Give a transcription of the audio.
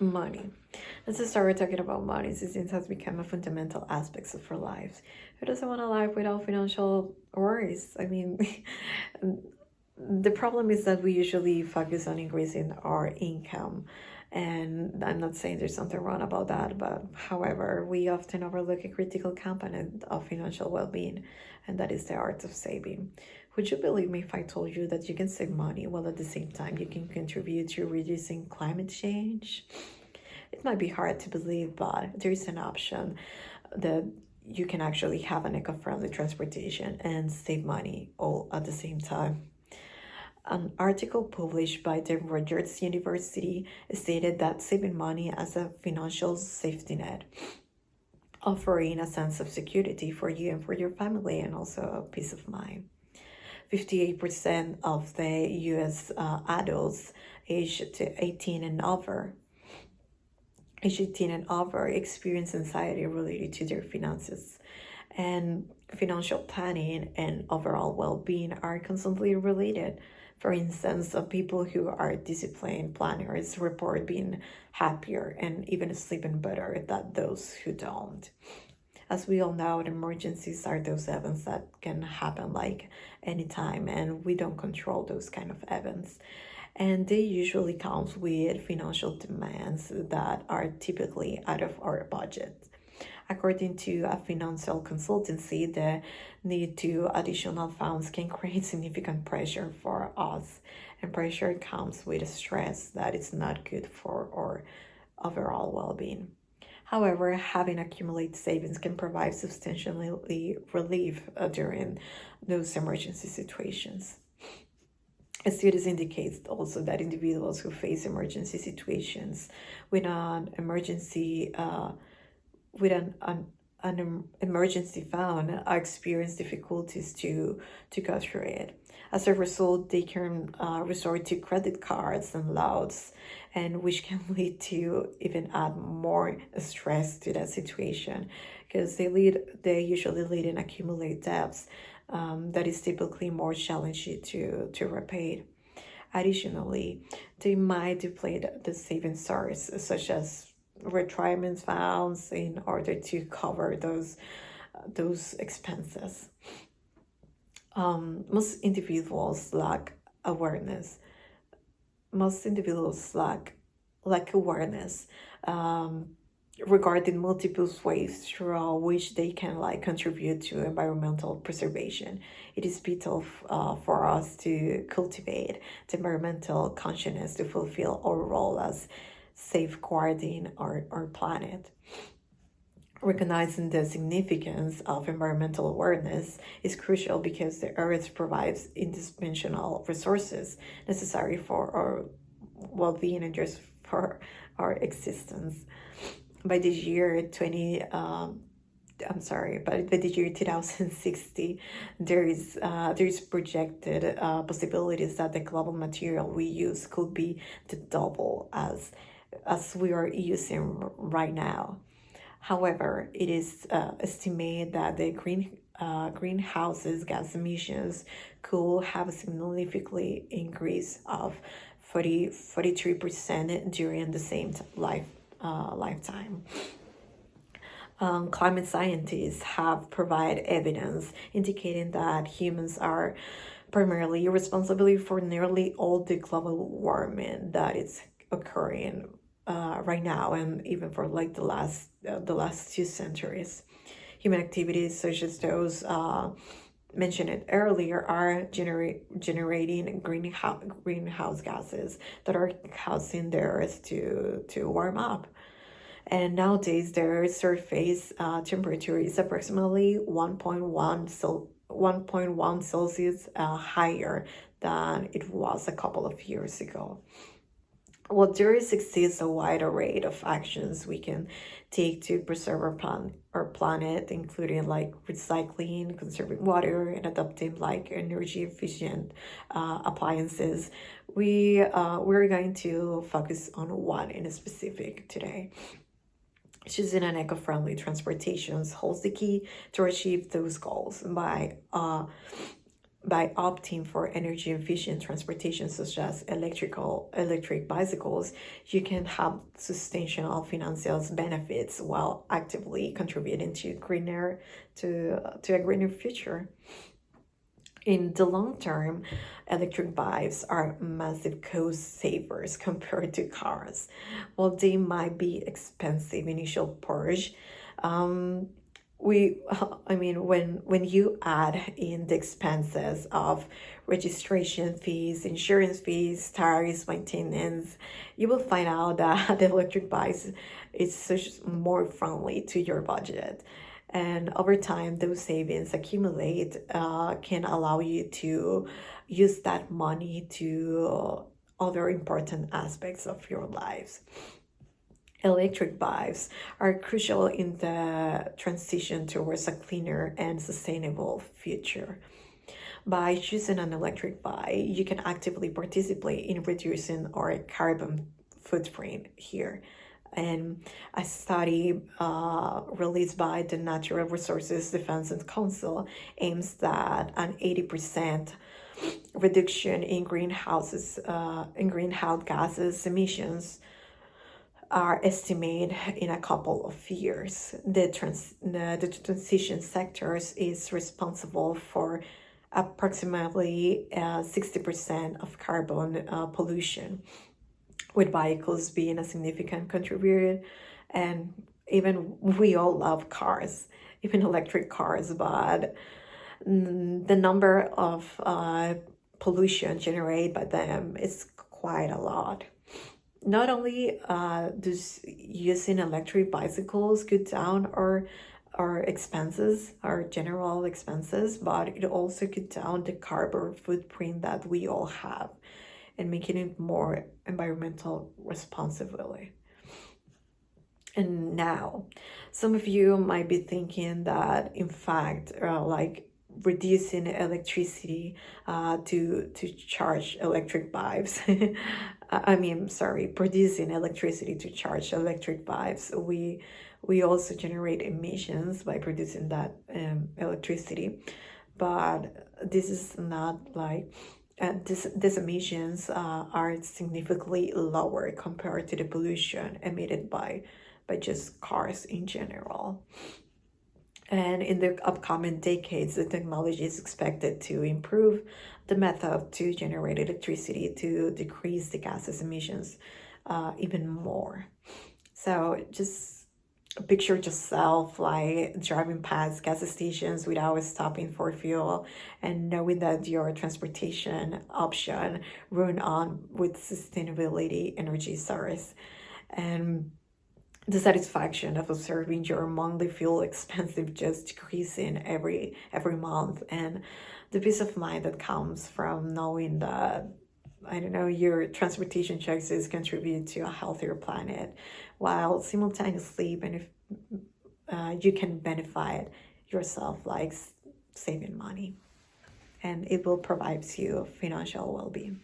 Money. Let's just start talking about money since it has become a fundamental aspect of our lives. Who doesn't want a life without financial worries? I mean, the problem is that we usually focus on increasing our income. And I'm not saying there's something wrong about that, but however, we often overlook a critical component of financial well being, and that is the art of saving. Would you believe me if I told you that you can save money while at the same time you can contribute to reducing climate change? It might be hard to believe, but there is an option that you can actually have an eco-friendly transportation and save money all at the same time. An article published by the Rogers University stated that saving money as a financial safety net, offering a sense of security for you and for your family, and also a peace of mind. 58% of the US adults aged 18 and over experience anxiety related to their finances. And financial planning and overall well-being are constantly related. For instance, people who are disciplined planners report being happier and even sleeping better than those who don't. As we all know, emergencies are those events that can happen like anytime, and we don't control those kind of events. And they usually comes with financial demands that are typically out of our budget. According to a financial consultancy, the need to additional funds can create significant pressure for us, and pressure comes with stress that is not good for our overall well-being. However, having accumulated savings can provide substantial relief during those emergency situations. Studies indicate also that individuals who face emergency situations with an emergency with an emergency fund experience difficulties to go through it. As a result, they can resort to credit cards and loans, and which can lead to even add more stress to that situation, because they usually lead and accumulate debts that is typically more challenging to repay. Additionally, they might deplete the saving source, such as retirement funds, in order to cover those expenses. Most individuals lack awareness. Most individuals lack awareness um, regarding multiple ways through which they can contribute to environmental preservation. It is vital for us to cultivate the environmental consciousness to fulfill our role as safeguarding our planet. Recognizing the significance of environmental awareness is crucial because the earth provides indispensable resources necessary for our well-being and just for our existence. By the year 2060, there is projected possibilities that the global material we use could be the double as we are using right now. However, it is estimated that the greenhouse gas emissions could have a significantly increase of 43% during the same lifetime. Climate scientists have provided evidence indicating that humans are primarily responsible for nearly all the global warming that is occurring right now, and even for the last 2 centuries. Human activities such as those mentioned earlier are generating greenhouse gases that are causing the earth to warm up. And nowadays, their surface temperature is approximately 1.1 Celsius higher than it was a couple of years ago. Well, there exists a wide array of actions we can take to preserve our planet, including recycling, conserving water, and adopting energy efficient appliances. We're going to focus on one in specific today. Choosing an eco-friendly transportation holds the key to achieve those goals by by opting for energy efficient transportation such as electric bicycles, you can have substantial financial benefits while actively contributing to a greener future. In the long term, electric bikes are massive cost savers compared to cars. While they might be expensive initial purchase, um, we I mean when you add in the expenses of registration fees, insurance fees, tires, maintenance, you will find out that the electric bikes is such more friendly to your budget. And over time, those savings accumulate, can allow you to use that money to other important aspects of your lives. Electric bikes are crucial in the transition towards a cleaner and sustainable future. By choosing an electric bike, you can actively participate in reducing our carbon footprint here. And a study released by the Natural Resources Defense and Council aims that an 80% reduction in greenhouse gases emissions are estimated in a couple of years. The transition sectors is responsible for approximately 60% of carbon pollution, with vehicles being a significant contributor. And even we all love cars, even electric cars, but the number of pollution generated by them is quite a lot. Not only does using electric bicycles cut down our expenses, our general expenses, but it also cut down the carbon footprint that we all have and making it more environmental responsibility. And now, some of you might be thinking that, in fact, like reducing electricity to charge electric bikes. I mean, sorry, producing electricity to charge electric bikes. We also generate emissions by producing that electricity, but this is not like these emissions are significantly lower compared to the pollution emitted by just cars in general. And in the upcoming decades, the technology is expected to improve the method to generate electricity to decrease the gases emissions even more. So just picture yourself like driving past gas stations without stopping for fuel and knowing that your transportation option run on with sustainability energy source. And the satisfaction of observing your monthly fuel expensive just decreasing every month, and the peace of mind that comes from knowing that, I don't know, your transportation choices contribute to a healthier planet, while simultaneously you can benefit yourself, like saving money, and it will provide you financial well-being.